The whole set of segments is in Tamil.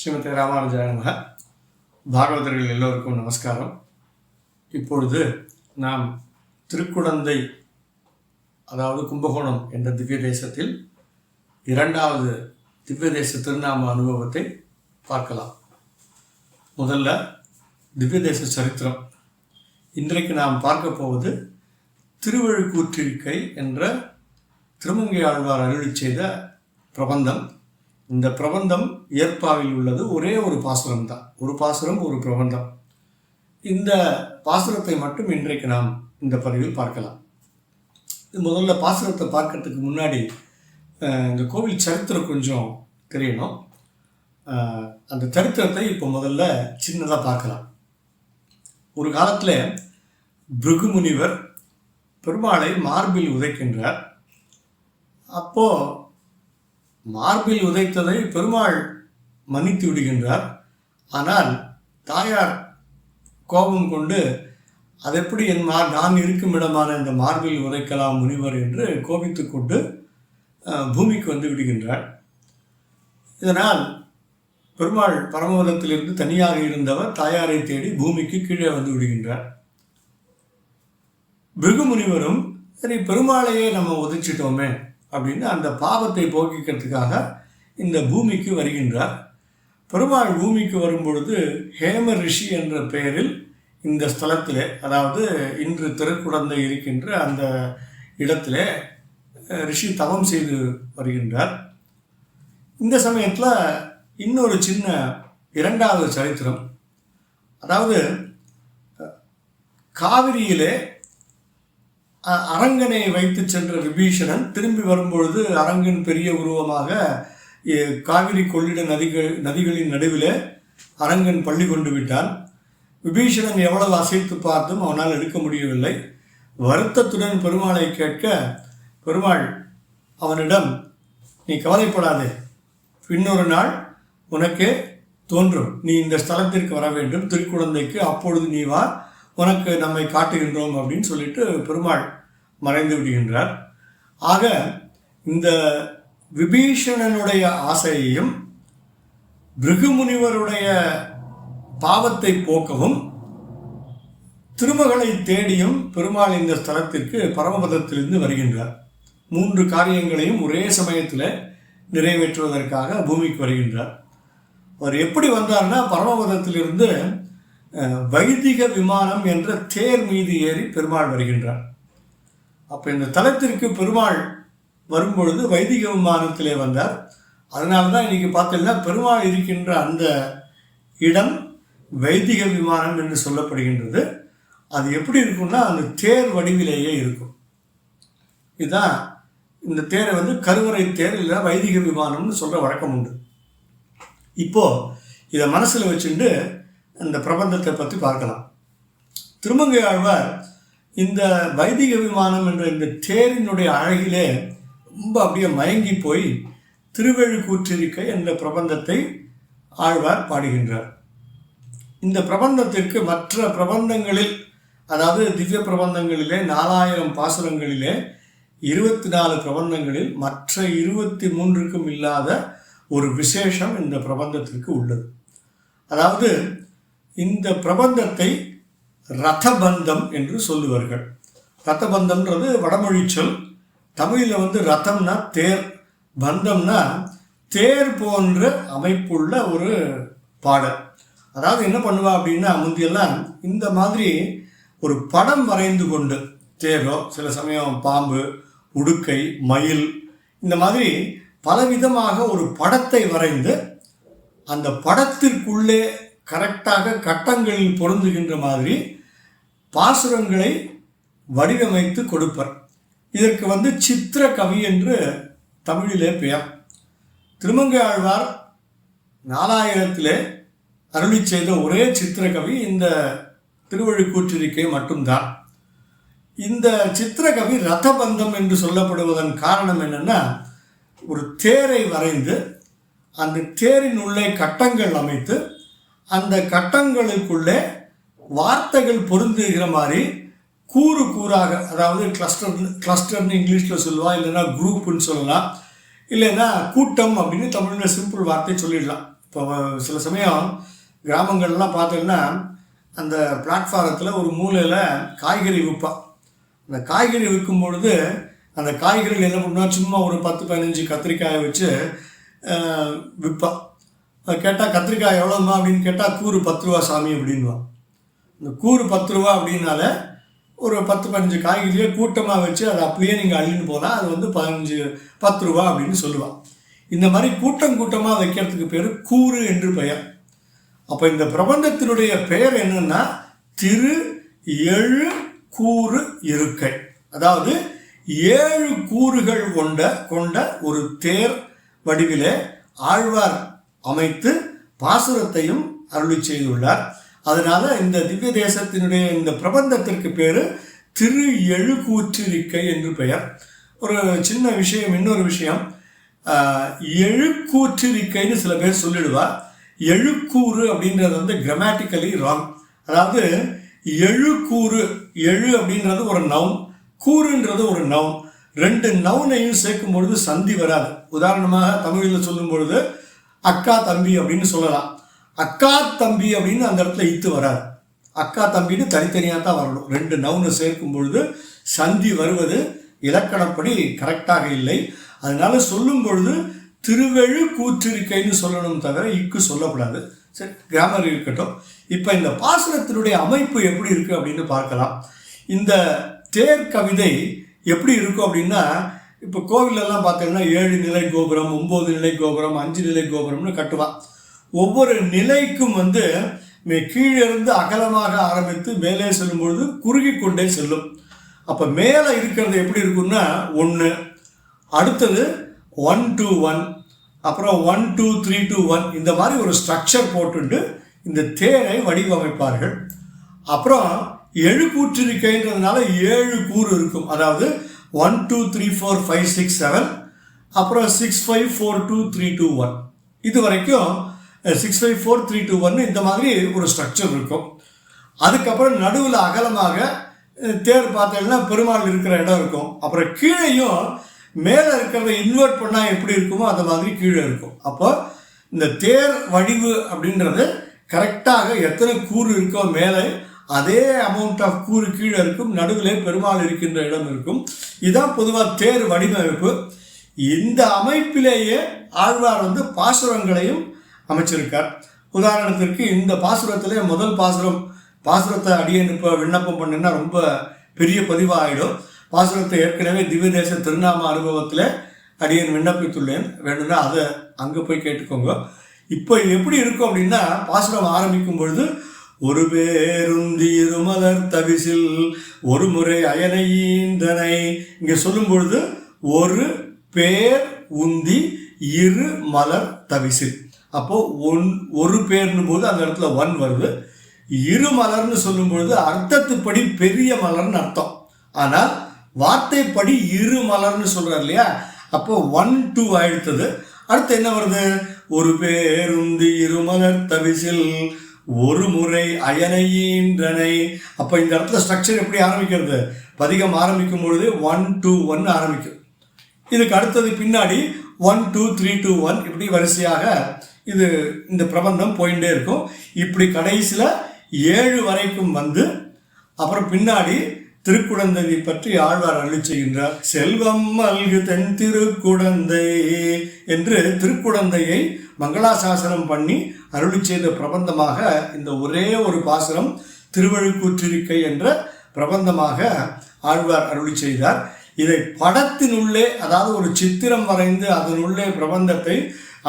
ஸ்ரீமதி ராமானுஜாய நமக. பாகவதர்கள் எல்லோருக்கும் நமஸ்காரம். இப்பொழுது நாம் திருக்குடந்தை, அதாவது கும்பகோணம் என்ற திவ்ய தேசத்தில் இரண்டாவது திவ்ய தேச திருநாம அனுபவத்தை பார்க்கலாம். முதல்ல திவ்ய தேச சரித்திரம். இன்றைக்கு நாம் பார்க்க போவது திருவழுக்கூற்றிருக்கை என்ற திருமங்கை ஆழ்வார் அருளி செய்த பிரபந்தம். இந்த பிரபந்தம் ஏற்பாவில் உள்ளது. ஒரே ஒரு பாசுரம் தான், ஒரு பாசுரம் ஒரு பிரபந்தம். இந்த பாசுரத்தை மட்டும் இன்றைக்கு நாம் இந்த பதிவில் பார்க்கலாம். முதல்ல பாசுரத்தை பார்க்கறதுக்கு முன்னாடி இந்த கோவில் சரித்திரம் கொஞ்சம் தெரியணும். அந்த சரித்திரத்தை இப்போ முதல்ல சின்னதாக பார்க்கலாம். ஒரு காலத்தில் பிருகு முனிவர் பெருமாளை மார்பில் உதைக்கின்றார். அப்போது மார்பில் உதைத்ததை பெருமாள் மன்னித்து விடுகின்றார். ஆனால் தாயார் கோபம் கொண்டு அதெப்படி நான் இருக்கும் இடமான இந்த மார்பில் உதைக்கலாம் முனிவர் என்று கோபித்து கொண்டு பூமிக்கு வந்து விடுகின்றார். இதனால் பெருமாள் பரமபதத்திலிருந்து தனியாக இருந்தவர் தாயாரை தேடி பூமிக்கு கீழே வந்து விடுகின்றார். பிருகு முனிவரும் சரி பெருமாளையே நம்ம உதைச்சிட்டோமே அப்படின்னு அந்த பாவத்தை போக்கிக்கிறதுக்காக இந்த பூமிக்கு வருகின்றார். பெருமாள் பூமிக்கு வரும்பொழுது ஹேம ரிஷி என்ற பெயரில் இந்த ஸ்தலத்திலே, அதாவது இன்று திருக்குடந்தை இருக்கின்ற அந்த இடத்திலே ரிஷி தவம் செய்து வருகின்றார். இந்த சமயத்தில் இன்னொரு சின்ன இரண்டாவது சரித்திரம். அதாவது காவிரியிலே அரங்கனை வைத்து சென்ற விபீஷணன் திரும்பி வரும்பொழுது அரங்கன் பெரிய உருவமாக காவிரி கொள்ளிட நதிகளின் நடுவில் அரங்கன் பள்ளி கொண்டு விட்டான். விபீஷணன் எவ்வளவு அசைத்து பார்த்தும் அவனால் எடுக்க முடியவில்லை. வருத்தத்துடன் பெருமாளை கேட்க பெருமாள் அவனிடம், நீ கவலைப்படாதே, இன்னொரு நாள் உனக்கே தோன்றும், நீ இந்த ஸ்தலத்திற்கு வர வேண்டும் திருக்குடந்தைக்கு, அப்பொழுது நீ வா, உனக்கு நம்மை காட்டுகின்றோம் அப்படின்னு சொல்லிட்டு பெருமாள் மறைந்து விடுகின்றார். ஆக இந்த விபீஷணனுடைய ஆசையையும் பிருகு முனிவருடைய பாவத்தை போக்கவும் திருமகளை தேடியும் பெருமாள் இந்த ஸ்தலத்திற்கு பரமபதத்திலிருந்து வருகின்றார். 3 காரியங்களையும் ஒரே சமயத்தில் நிறைவேற்றுவதற்காக பூமிக்கு வருகின்றார். அவர் எப்படி வந்தார்னா, பரமபதத்திலிருந்து வைதிக விமானம் என்ற தேர் மீது ஏறி பெருமாள் வருகின்றார். அப்போ இந்த தலத்திற்கு பெருமாள் வரும்பொழுது வைதிக விமானத்திலே வந்தார். அதனால தான் இன்றைக்கி பார்த்தீங்கன்னா பெருமாள் இருக்கின்ற அந்த இடம் வைதிக விமானம் என்று சொல்லப்படுகின்றது. அது எப்படி இருக்கும்னா அந்த தேர் வடிவிலேயே இருக்கும். இதுதான் இந்த தேரை வந்து கருவறை தேர் இல்லை வைதிக விமானம்னு சொல்கிற வழக்கம் உண்டு. இப்போது இதை மனசில் வச்சுட்டு இந்த பிரபந்தத்தை பற்றி பார்க்கலாம். திருமங்கை ஆழ்வார் இந்த வைதிக விமானம் என்ற இந்த தேரினுடைய அழகிலே ரொம்ப அப்படியே மயங்கி போய் திருவழுக்கூற்றிருக்கை என்ற பிரபந்தத்தை ஆழ்வார் பாடுகின்றார். இந்த பிரபந்தத்திற்கு மற்ற பிரபந்தங்களில், அதாவது திவ்ய பிரபந்தங்களிலே 4000 பாசுரங்களிலே 24 பிரபந்தங்களில் மற்ற 23க்கும் இல்லாத ஒரு விசேஷம் இந்த பிரபந்தத்திற்கு உள்ளது. அதாவது இந்த பிரபந்தத்தை ரதபந்தம் என்று சொல்லுவார்கள். ரதபந்தம்ன்றது வடமொழி சொல். தமிழில் வந்து ரதம்னா தேர், பந்தம்னா தேர் போன்ற அமைப்புள்ள ஒரு பாடல். அதாவது என்ன பண்ணுவா அப்படின்னா, முந்தியெல்லாம் இந்த மாதிரி ஒரு படம் வரைந்து கொண்டு, தேரோ சில சமயம் பாம்பு, உடுக்கை, மயில், இந்த மாதிரி பலவிதமாக ஒரு படத்தை வரைந்து அந்த படத்திற்குள்ளே கரெக்டாக கட்டங்களில் பொருந்துகின்ற மாதிரி பாசுரங்களை வடிவமைத்து கொடுப்பர். இதற்கு வந்து சித்திர கவி என்று தமிழிலே பெயர். திருமங்கை ஆழ்வார் 4000 அருளி செய்த ஒரே சித்திர கவி இந்த திருவழுக்கூற்றிருக்கை மட்டும்தான். இந்த சித்திர கவி ரதபந்தம் என்று சொல்லப்படுவதன் காரணம் என்னென்னா, ஒரு தேரை வரைந்து அந்த தேரின் உள்ளே கட்டங்கள் அமைத்து அந்த கட்டங்களுக்குள்ளே வார்த்தைகள் பொருந்துகிற மாதிரி கூறு கூறாக, அதாவது கிளஸ்டர்னு இங்கிலீஷில் சொல்லுவா, இல்லைன்னா குரூப்புன்னு சொல்லலாம், இல்லைன்னா கூட்டம் அப்படின்னு தமிழில் சிம்பிள் வார்த்தை சொல்லிடலாம். இப்போ சில சமயம் கிராமங்கள்லாம் பார்த்தீங்கன்னா அந்த பிளாட்ஃபாரத்தில் ஒரு மூலையில் காய்கறி விற்பான். அந்த காய்கறி விற்கும் பொழுது அந்த காய்கறிகள் என்ன பண்ணுவான், சும்மா ஒரு 10-15 கத்திரிக்காயை வச்சு விற்பான். கேட்டால் கத்திரிக்காய் எவ்வளோம்மா அப்படின்னு கேட்டால் கூறு 10 ரூபா சாமி அப்படின்வான். இந்த கூறு 10 ரூபா அப்படின்னால ஒரு 10-15 காய்கறியை கூட்டமாக வச்சு அதை அப்படியே நீங்கள் அள்ளின்னு போனால் அது வந்து 10 ரூபா அப்படின்னு சொல்லுவான். இந்த மாதிரி கூட்டமாக வைக்கிறதுக்கு பேர் கூறு என்று பெயர். அப்போ இந்த பிரபந்தத்தினுடைய பெயர் என்னன்னா திரு எழு கூறு இருக்கை. அதாவது 7 கூறுகள் கொண்ட ஒரு தேர் வடிவிலே ஆழ்வார் அமைத்து பாசுரத்தையும் அருளி செய்துள்ளார். அதனால இந்த திவ்ய தேசத்தினுடைய இந்த பிரபந்தத்திற்கு பேரு திரு எழுக்கூற்றிருக்கை என்று பெயர். ஒரு சின்ன விஷயம், இன்னொரு விஷயம், எழுக்கூற்றிருக்கைன்னு சில பேர் சொல்லிடுவா. எழுக்கூறு அப்படின்றது வந்து கிராமட்டிக்கலி ராங். அதாவது எழுக்கூறு, எழு அப்படின்றது ஒரு நவுன், கூறுன்றது ஒரு நவுன். 2 நவுனையும் சேர்க்கும் பொழுது சந்தி வராது. உதாரணமாக தமிழில் சொல்லும் பொழுது அக்கா தம்பி அப்படின்னு சொல்லலாம். அக்கா தம்பி அப்படின்னு அந்த இடத்துல இத்து வராது. அக்கா தம்பின்னு தனித்தனியாக தான் வரணும். 2 நவுனை சேர்க்கும் பொழுது சந்தி வருவது இலக்கணப்படி கரெக்டாக இல்லை. அதனால சொல்லும் பொழுது திருவெழு கூற்றிருக்கைன்னு சொல்லணும் தவிர இக்கு சொல்லக்கூடாது. சரி, கிராமர் இருக்கட்டும். இப்போ இந்த பாசுரத்தினுடைய அமைப்பு எப்படி இருக்கு அப்படின்னு பார்க்கலாம். இந்த தேர் கவிதை எப்படி இருக்கும் அப்படின்னா, இப்போ கோவிலெல்லாம் பார்த்தீங்கன்னா 7 நிலை கோபுரம், 9 நிலை கோபுரம், 5 நிலை கோபுரம்னு கட்டுவான். ஒவ்வொரு நிலைக்கும் வந்து கீழிருந்து அகலமாக ஆரம்பித்து மேலே செல்லும் பொழுது குறுகி கொண்டே செல்லும். அப்போ மேலே இருக்கிறது எப்படி இருக்குன்னா 1, அடுத்தது 1 to 1, அப்புறம் 1 2 3 to 1, இந்த மாதிரி ஒரு ஸ்ட்ரக்சர் போட்டுட்டு இந்த தேரை வடிவமைப்பார்கள். அப்புறம் எழுக்கூற்றிருக்கைன்றதுனால 7 கூறு இருக்கும். அதாவது 1 2 3 4 5 6 7, அப்புறம் 6 5 4 2 3 2 1, இது வரைக்கும் 6 5 4 3 2 1 இந்த மாதிரி ஒரு ஸ்ட்ரக்சர் இருக்கும். அதுக்கப்புறம் நடுவில் அகலமாக தேர் பார்த்தீங்கன்னா பெருமாள் இருக்கிற இடம் இருக்கும். அப்புறம் கீழேயும் மேலே இருக்கிறத இன்வெர்ட் பண்ணால் எப்படி இருக்குமோ அந்த மாதிரி கீழே இருக்கும். அப்போ இந்த தேர் வடிவு அப்படின்றது கரெக்டாக எத்தனை கூறு இருக்கோ மேலே அதே அமௌண்ட் ஆஃப் கூறு கீழே இருக்கும். நடுவில் பெருமாள் இருக்கின்ற இடம் இருக்கும். இதுதான் பொதுவாக தேர் வடிவமைப்பு. இந்த அமைப்பிலேயே ஆழ்வார் வந்து பாசுரங்களையும் அமைச்சிருக்கார். உதாரணத்திற்கு இந்த பாசுரத்திலே முதல் பாசுரத்தை அடியேன் இப்போ விண்ணப்பம் பண்ணுன்னா ரொம்ப பெரிய பதிவாகிடும். பாசுரத்தை ஏற்கனவே திவ்ய தேச திருநாம அனுபவத்தில் அடியேன் விண்ணப்பித்துள்ளேன். வேணும்னா அதை அங்கே போய் கேட்டுக்கோங்க. இப்போ எப்படி இருக்கும் அப்படின்னா, பாசுரம் ஆரம்பிக்கும் பொழுது ஒரு பேருந்தி இருமலர் தவிசில் ஒரு முறை அயனை ஈந்தனை, இங்கே சொல்லும் பொழுது ஒரு பேர் உந்தி இரு மலர் தவிசில். அப்போ ஒரு பேர்னும் போது அந்த இடத்துல 1 வருது. இரு மலர்னு சொல்லும் பொழுது அர்த்தத்துப்படி பெரிய மலர்னு அர்த்தம். ஆனால் வார்த்தைப்படி இரு மலர்னு சொல்றார் இல்லையா, அப்போ 1 2 ஆயிடுத்தது. அடுத்து என்ன வருது, ஒரு பேருந்தி இருமலர் தவிசில் ஒரு முறை அயனையின்றனை. அப்போ இந்த இடத்துல ஸ்ட்ரக்சர் எப்படி ஆரம்பிக்கிறது, பதிகம் ஆரம்பிக்கும் பொழுது 1 2 1 ஆரம்பிக்கும். இதுக்கு அடுத்தது பின்னாடி 1 2 3 2 1 இப்படி வரிசையாக இது இந்த பிரபந்தம் போயிட்டே இருக்கும். இப்படி கடைசியில் 7 வரைக்கும் வந்து அப்புறம் பின்னாடி திருக்குடந்தை பற்றி ஆழ்வார் அருளி செய்கின்றார். செல்வம் மல்கு தென் திருக்குடந்தை என்று திருக்குடந்தையை மங்களாசாசனம் பண்ணி அருளி செய்த பிரபந்தமாக இந்த ஒரே ஒரு பாசுரம் திருவழுக்கூற்றிருக்கை என்ற பிரபந்தமாக ஆழ்வார் அருளி செய்தார். இதை படத்தினுள்ளே, அதாவது ஒரு சித்திரம் வரைந்து அதனுள்ளே பிரபந்தத்தை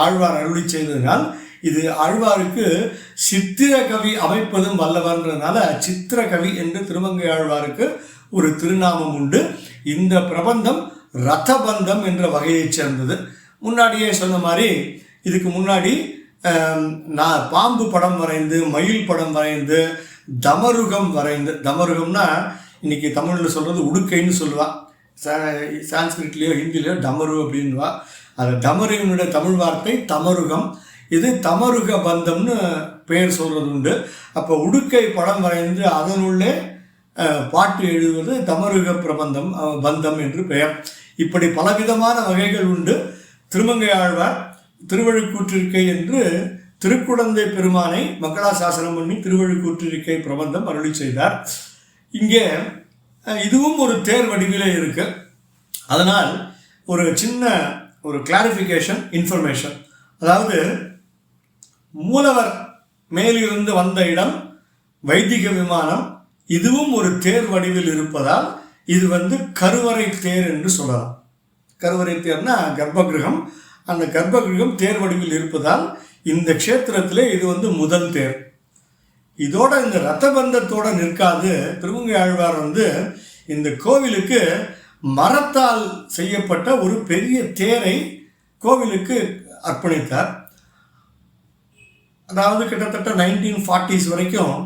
ஆழ்வார் அருளி செய்ததினால் இது ஆழ்வாருக்கு சித்திர கவி அமைப்பதும் வல்லவர்ன்றதுனால சித்திரகவி என்று திருமங்கை ஆழ்வாருக்கு ஒரு திருநாமம் உண்டு. இந்த பிரபந்தம் ரதபந்தம் என்ற வகையைச் சேர்ந்தது. முன்னாடியே சொன்ன மாதிரி இதுக்கு முன்னாடி நான் பாம்பு படம் வரைந்து, மயில் படம் வரைந்து, தமருகம் வரைந்து, தமருகம்னா இன்னைக்கு தமிழில் சொல்கிறது உடுக்கைன்னு சொல்லுவாள், சான்ஸ்கிரிட்லேயோ ஹிந்திலேயோ டமரு அப்படின்வா. அது டமருகனுடைய தமிழ் வார்த்தை தமருகம். இது தமருக பந்தம்னு பெயர் சொல்கிறது உண்டு. அப்போ உடுக்கை படம் வரைந்து அதனுள்ளே பாட்டு எழுதுவது தமருக பிரபந்தம் பந்தம் என்று பெயர். இப்படி பலவிதமான வகைகள் உண்டு. திருமங்கை ஆழ்வார் திருவழுக்கூற்றிருக்கை என்று திருக்குடந்தை பெருமானை மங்களாசாசனம் பண்ணி திருவழுக்கூற்றிருக்கை பிரபந்தம் அருளி செய்தார். இங்கே இதுவும் ஒரு தேர் வடிவிலே இருக்கு. அதனால் ஒரு சின்ன ஒரு கிளாரிஃபிகேஷன் இன்ஃபர்மேஷன், அதாவது மூலவர் மேலிருந்து வந்த இடம் வைதிக விமானம், இதுவும் ஒரு தேர் வடிவில் இருப்பதால் இது கருவறை தேர் என்று சொல்லலாம். கருவறை தேர்னா கர்ப்பகிரகம், அந்த கர்ப்பகிரகம் தேர் வடிவில் இருப்பதால் இந்த க்ஷேத்திரத்திலே இது முதல் தேர். இதோட இந்த ரத்தபந்தத்தோட நிற்காது. திருமங்கை ஆழ்வார் இந்த கோவிலுக்கு மரத்தால் செய்யப்பட்ட ஒரு பெரிய தேரை கோவிலுக்கு அர்ப்பணித்தார். அதாவது கிட்டத்தட்ட 1940s வரைக்கும்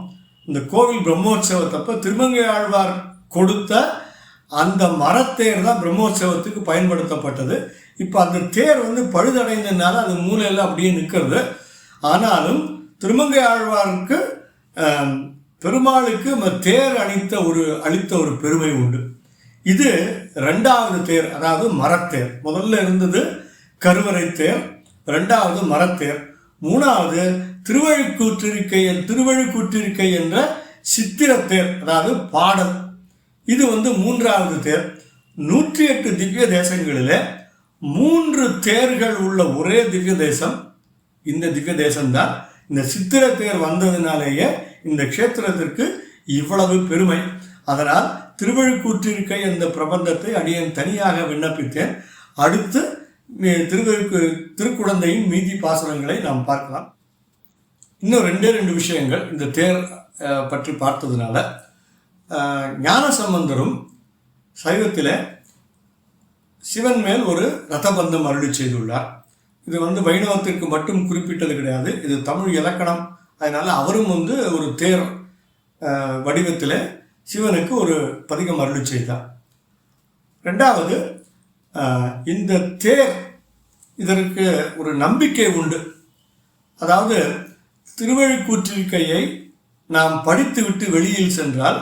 இந்த கோவில் பிரம்மோற்சவத்தப்ப திருமங்கை ஆழ்வார் கொடுத்த அந்த மரத்தேர் தான் பிரம்மோற்சவத்துக்கு பயன்படுத்தப்பட்டது. இப்போ அந்த தேர் பழுதடைந்ததுனால அது மூலையில் அப்படியே நிற்கிறது. ஆனாலும் திருமங்கை ஆழ்வாருக்கு பெருமாளுக்கு தேர் அளித்த ஒரு பெருமை உண்டு. இது ரெண்டாவது தேர், அதாவது மரத்தேர். முதல்ல இருந்தது கருவறை தேர், ரெண்டாவது மரத்தேர், மூணாவது திருவழுக்கூற்றிருக்கை என்ற சித்திரத்தேர், அதாவது பாடல். இது மூன்றாவது தேர். 108 திவ்ய தேசங்களில் 3 தேர்கள் உள்ள ஒரே திவ்ய தேசம் இந்த திவ்ய தேசம்தான். இந்த சித்திர தேர் வந்ததுனாலேயே இந்த க்ஷேத்திரத்திற்கு இவ்வளவு பெருமை. அதனால் திருவழுக்கூற்றிருக்கை என்ற பிரபந்தத்தை அடியேன் தனியாக விண்ணப்பித்தேன். அடுத்து திருக்குடந்தையின் மீதி பாசனங்களை நாம் பார்க்கலாம். இன்னும் 2 விஷயங்கள் இந்த தேர் பற்றி பார்த்ததுனால, ஞானசம்பந்தரும் சைவத்தில் சிவன் மேல் ஒரு ரதபந்தம் அருளி செய்துள்ளார். இது வைணவத்திற்கு மட்டும் குறிப்பிட்டது கிடையாது, இது தமிழ் இலக்கணம். அதனால் அவரும் ஒரு தேர் வடிவத்தில் சிவனுக்கு ஒரு பதிகம் அருளி செய்தார். ரெண்டாவது, இந்த தேர் இதற்கு ஒரு நம்பிக்கை உண்டு. அதாவது திருவழுக்கூற்றிருக்கையை நாம் படித்துவிட்டு வெளியில் சென்றால்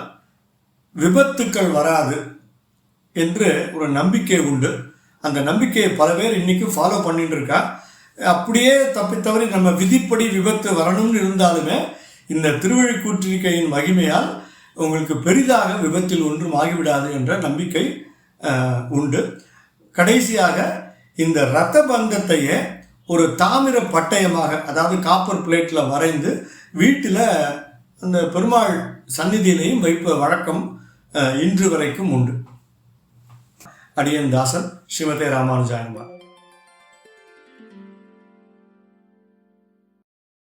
விபத்துக்கள் வராது என்று ஒரு நம்பிக்கை உண்டு. அந்த நம்பிக்கையை பல பேர் இன்னைக்கு ஃபாலோ பண்ணிட்டு இருக்கா. அப்படியே தப்பித்தவரை நம்ம விதிப்படி விபத்து வரணும்னு இருந்தாலுமே இந்த திருவழுக்கூற்றிருக்கையின் மகிமையால் உங்களுக்கு பெரிதாக விபத்தில் ஒன்றும் ஆகிவிடாது என்ற நம்பிக்கை உண்டு. கடைசியாக இந்த இரத்த பந்தத்தையே ஒரு தாமிர பட்டயமாக, அதாவது காப்பர் பிளேட்டில் வரைந்து வீட்டில் அந்த பெருமாள் சந்நிதியிலையும் வைப்ப வழக்கம் இன்று வரைக்கும் உண்டு. அடியன் தாசன், ஸ்ரீமதே ராமானுஜாயன்பா.